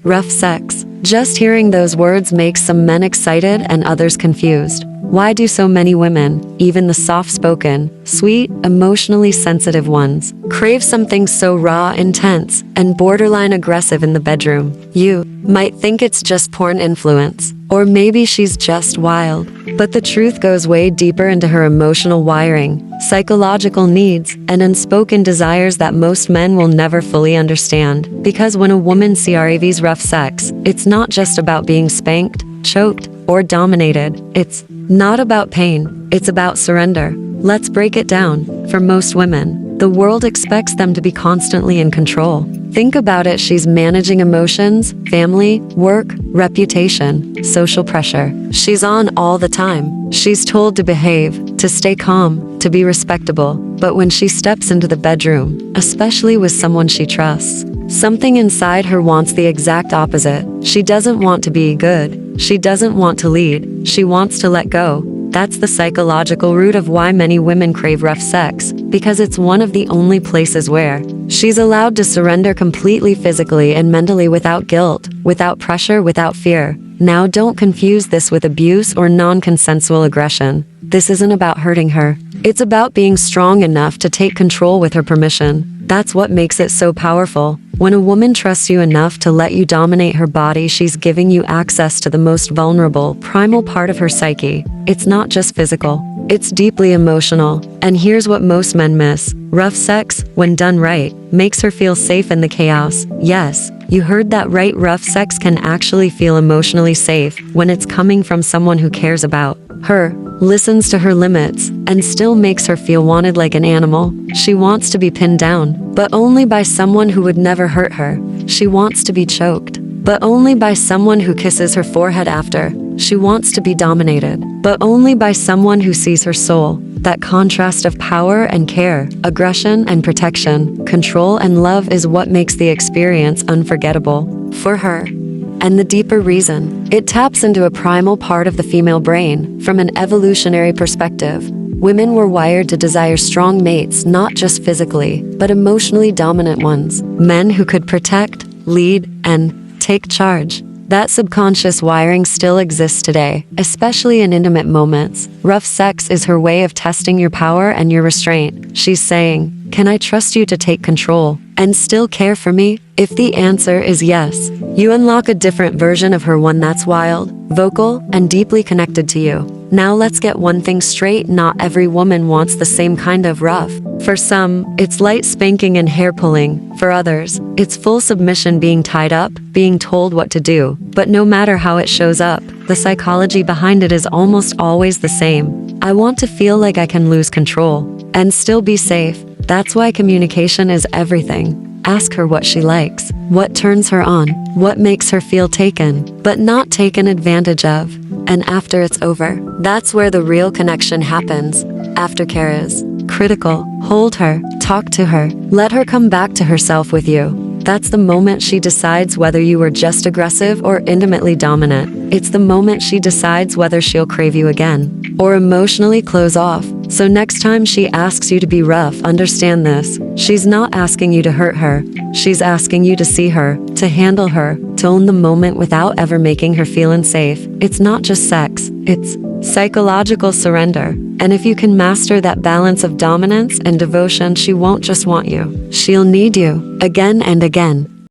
rough sex. Just hearing those words makes some men excited and others confused. Why do so many women, even the soft-spoken, sweet, emotionally sensitive ones, crave something so raw, intense, and borderline aggressive in the bedroom? You might think it's just porn influence, or maybe she's just wild. But the truth goes way deeper into her emotional wiring, psychological needs, and unspoken desires that most men will never fully understand. Because when a woman craves rough sex, it's not just about being spanked, choked, or dominated. It's not about pain, it's about surrender. Let's break it down. For most women, the world expects them to be constantly in control. Think about it, she's managing emotions, family, work, reputation, social pressure. She's on all the time. She's told to behave, to stay calm, to be respectable. But when she steps into the bedroom, especially with someone she trusts, something inside her wants the exact opposite. She doesn't want to be good. She doesn't want to lead. She wants to let go. That's the psychological root of why many women crave rough sex, because it's one of the only places where she's allowed to surrender completely physically and mentally without guilt, without pressure, without fear. Now don't confuse this with abuse or non-consensual aggression. This isn't about hurting her. It's about being strong enough to take control with her permission. That's what makes it so powerful. When a woman trusts you enough to let you dominate her body, she's giving you access to the most vulnerable, primal part of her psyche. It's not just physical, it's deeply emotional. And here's what most men miss. Rough sex, when done right, makes her feel safe in the chaos. Yes, you heard that right. Rough sex can actually feel emotionally safe when it's coming from someone who cares about her, listens to her limits, and still makes her feel wanted like an animal. She wants to be pinned down, but only by someone who would never hurt her. She wants to be choked, but only by someone who kisses her forehead after. She wants to be dominated, but only by someone who sees her soul. That contrast of power and care, aggression and protection, control and love is what makes the experience unforgettable for her. And the deeper reason, it taps into a primal part of the female brain. From an evolutionary perspective, women were wired to desire strong mates, not just physically, but emotionally dominant ones. Men who could protect, lead, and take charge. That subconscious wiring still exists today, especially in intimate moments. Rough sex is her way of testing your power and your restraint. She's saying, "Can I trust you to take control and still care for me?" If the answer is yes, you unlock a different version of her, one that's wild, vocal, and deeply connected to you. Now let's get one thing straight, not every woman wants the same kind of rough. For some, it's light spanking and hair pulling. For others, it's full submission, being tied up, being told what to do. But no matter how it shows up, the psychology behind it is almost always the same. I want to feel like I can lose control and still be safe. That's why communication is everything. Ask her what she likes, what turns her on, what makes her feel taken, but not taken advantage of. And after it's over, that's where the real connection happens. Aftercare is critical. Hold her, talk to her, let her come back to herself with you. That's the moment she decides whether you were just aggressive or intimately dominant. It's the moment she decides whether she'll crave you again or emotionally close off. So next time she asks you to be rough, understand this. She's not asking you to hurt her. She's asking you to see her, to handle her, to own the moment without ever making her feel unsafe. It's not just sex, it's psychological surrender. And if you can master that balance of dominance and devotion, she won't just want you. She'll need you again and again.